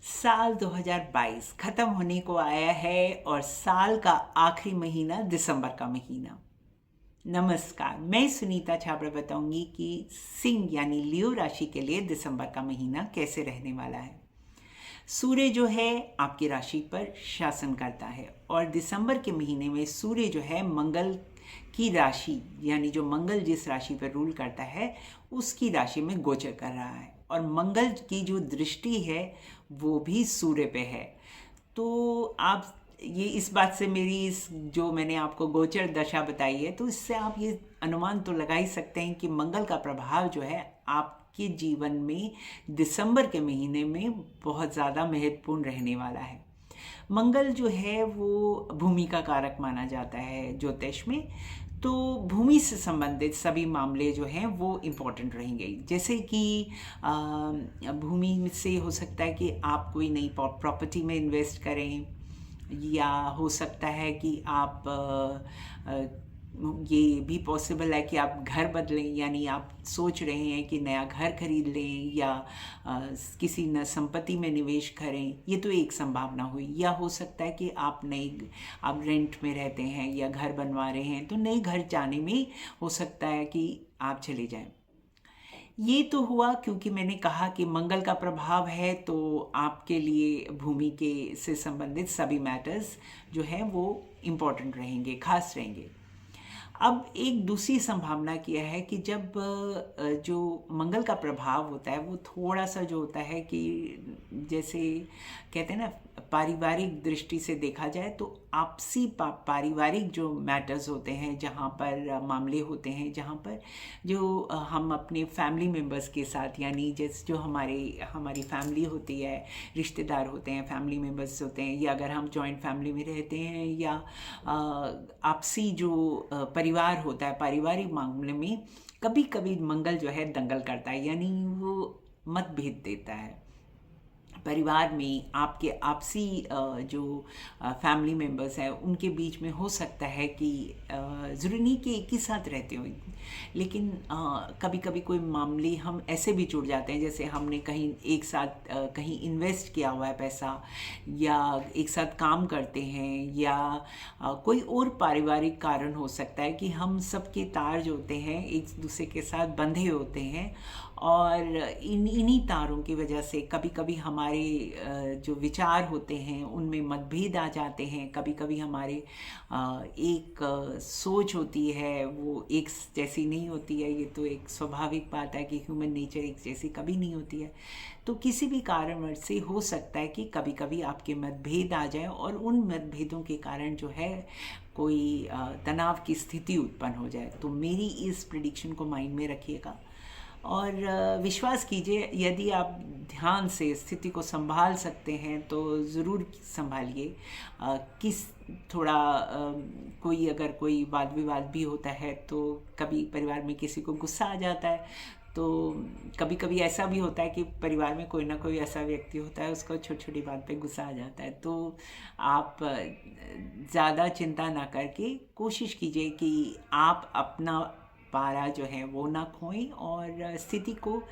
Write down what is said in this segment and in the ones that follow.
साल 2022 खत्म होने को आया है और साल का आखिरी महीना दिसंबर का महीना। नमस्कार, मैं सुनीता छाबड़ा बताऊंगी कि सिंह यानी लियो राशि के लिए दिसंबर का महीना कैसे रहने वाला है। सूर्य जो है आपकी राशि पर शासन करता है और दिसंबर के महीने में सूर्य जो है मंगल की राशि यानी जो मंगल जिस राशि पर रूल करता है उसकी राशि में गोचर कर रहा है और मंगल की जो दृष्टि है वो भी सूर्य पे है। तो आप ये इस बात से मेरी इस जो मैंने आपको गोचर दशा बताई है तो इससे आप ये अनुमान तो लगा ही सकते हैं कि मंगल का प्रभाव जो है आपके जीवन में दिसंबर के महीने में बहुत ज़्यादा महत्वपूर्ण रहने वाला है। मंगल जो है वो भूमि का कारक माना जाता है ज्योतिष में। तो भूमि से संबंधित सभी मामले जो हैं वो इम्पोर्टेंट रहेंगे, जैसे कि भूमि से हो सकता है कि आप कोई नई प्रॉपर्टी में इन्वेस्ट करें या हो सकता है कि आप ये भी पॉसिबल है कि आप घर बदलें, यानी आप सोच रहे हैं कि नया घर खरीद लें या किसी न संपत्ति में निवेश करें। ये तो एक संभावना हुई। या हो सकता है कि आप रेंट में रहते हैं या घर बनवा रहे हैं तो नए घर जाने में हो सकता है कि आप चले जाएं। ये तो हुआ क्योंकि मैंने कहा कि मंगल का प्रभाव है, तो आपके लिए भूमि के से संबंधित सभी मैटर्स जो है वो इम्पोर्टेंट रहेंगे, खास रहेंगे। अब एक दूसरी संभावना किया है कि जब जो मंगल का प्रभाव होता है वो थोड़ा सा जो होता है कि जैसे कहते हैं ना, पारिवारिक दृष्टि से देखा जाए तो आपसी पारिवारिक जो मैटर्स होते हैं, जहाँ पर मामले होते हैं, जहाँ पर जो हम अपने फैमिली मेम्बर्स के साथ, यानी जैसे जो हमारी फैमिली होती है, रिश्तेदार होते हैं, फैमिली मेम्बर्स होते हैं, या अगर हम जॉइंट फैमिली में रहते हैं, या आपसी जो परिवार होता है, पारिवारिक मामले में कभी कभी मंगल जो है दंगल करता है, यानी वो मतभेद देता है। परिवार में आपके आपसी जो फैमिली मेम्बर्स हैं उनके बीच में हो सकता है कि ज़रूरी नहीं कि एक ही साथ रहते हो, लेकिन कभी कभी कोई मामले हम ऐसे भी जुड़ जाते हैं, जैसे हमने कहीं एक साथ कहीं इन्वेस्ट किया हुआ है पैसा, या एक साथ काम करते हैं, या कोई और पारिवारिक कारण हो सकता है कि हम सबके तार जो होते हैं एक दूसरे के साथ बंधे होते हैं और इन्हीं तारों की वजह से कभी कभी हमारे जो विचार होते हैं उनमें मतभेद आ जाते हैं। कभी कभी हमारे एक सोच होती है वो एक जैसी नहीं होती है। ये तो एक स्वाभाविक बात है कि ह्यूमन नेचर एक जैसी कभी नहीं होती है। तो किसी भी कारणवश से हो सकता है कि कभी कभी आपके मतभेद आ जाए और उन मतभेदों के कारण जो है कोई तनाव की स्थिति उत्पन्न हो जाए। तो मेरी इस प्रिडिक्शन को माइंड में रखिएगा और विश्वास कीजिए, यदि आप ध्यान से स्थिति को संभाल सकते हैं तो ज़रूर संभालिए। किस थोड़ा कोई अगर कोई वाद विवाद भी होता है तो कभी परिवार में किसी को गुस्सा आ जाता है, तो कभी कभी ऐसा भी होता है कि परिवार में कोई ना कोई ऐसा व्यक्ति होता है उसको छोटी छोटी बात पे गुस्सा आ जाता है। तो आप ज़्यादा चिंता ना करके कोशिश कीजिए कि आप अपना पारा जो है वो ना खोएं और स्थिति को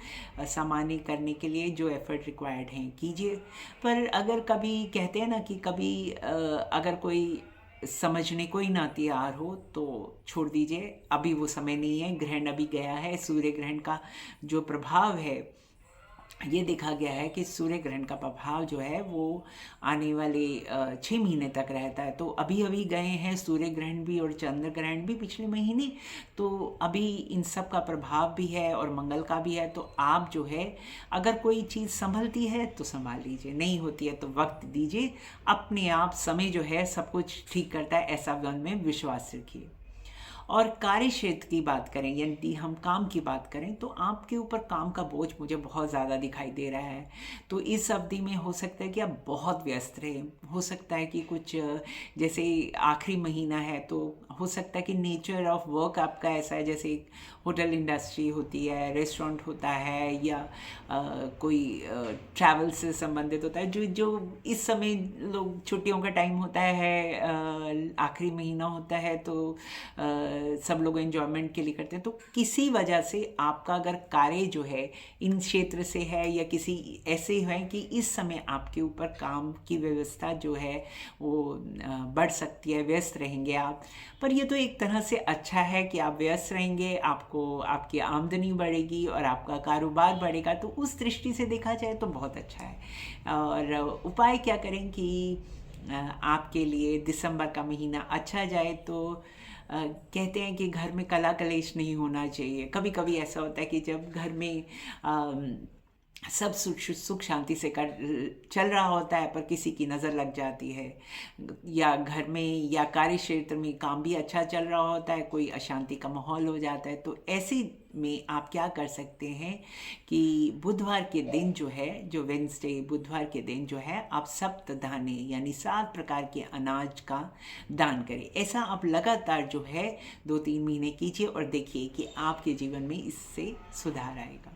सामान्य करने के लिए जो एफर्ट रिक्वायर्ड हैं कीजिए। पर अगर कभी कहते हैं ना कि कभी अगर कोई समझने को ही ना तैयार हो तो छोड़ दीजिए, अभी वो समय नहीं है। ग्रहण अभी गया है, सूर्य ग्रहण का जो प्रभाव है ये देखा गया है कि सूर्य ग्रहण का प्रभाव जो है वो आने वाले 6 महीने तक रहता है। तो अभी अभी गए हैं सूर्य ग्रहण भी और चंद्र ग्रहण भी पिछले महीने, तो अभी इन सब का प्रभाव भी है और मंगल का भी है। तो आप जो है अगर कोई चीज़ संभलती है तो संभाल लीजिए, नहीं होती है तो वक्त दीजिए। अपने आप समय जो है सब कुछ ठीक करता है, ऐसा मन में विश्वास रखिए। और कार्य क्षेत्र की बात करें, यदि हम काम की बात करें तो आपके ऊपर काम का बोझ मुझे बहुत ज़्यादा दिखाई दे रहा है। तो इस अवधि में हो सकता है कि आप बहुत व्यस्त रहें। हो सकता है कि कुछ जैसे आखिरी महीना है तो हो सकता है कि नेचर ऑफ वर्क आपका ऐसा है, जैसे होटल इंडस्ट्री होती है, रेस्टोरेंट होता है, या कोई ट्रैवल से संबंधित होता है, जो जो इस समय लोग छुट्टियों का टाइम होता है, आखिरी महीना होता है, तो सब लोग एंजॉयमेंट के लिए करते हैं। तो किसी वजह से आपका अगर कार्य जो है इन क्षेत्र से है, या किसी ऐसे है कि इस समय आपके ऊपर काम की व्यवस्था जो है वो बढ़ सकती है, व्यस्त रहेंगे आप। पर ये तो एक तरह से अच्छा है कि आप व्यस्त रहेंगे, आपको आपकी आमदनी बढ़ेगी और आपका कारोबार बढ़ेगा, तो उस दृष्टि से देखा जाए तो बहुत अच्छा है। और उपाय क्या करें कि आपके लिए दिसंबर का महीना अच्छा जाए, तो कहते हैं कि घर में कला कलेश नहीं होना चाहिए। कभी कभी ऐसा होता है कि जब घर में सब सुख शांति से कर चल रहा होता है, पर किसी की नज़र लग जाती है, या घर में या कार्य क्षेत्र में काम भी अच्छा चल रहा होता है, कोई अशांति का माहौल हो जाता है। तो ऐसे में आप क्या कर सकते हैं कि बुधवार के दिन जो है, जो वेंसडे बुधवार के दिन जो है, आप सप्त दाने यानी 7 प्रकार के अनाज का दान करें। ऐसा आप लगातार जो है 2-3 महीने कीजिए और देखिए कि आपके जीवन में इससे सुधार आएगा।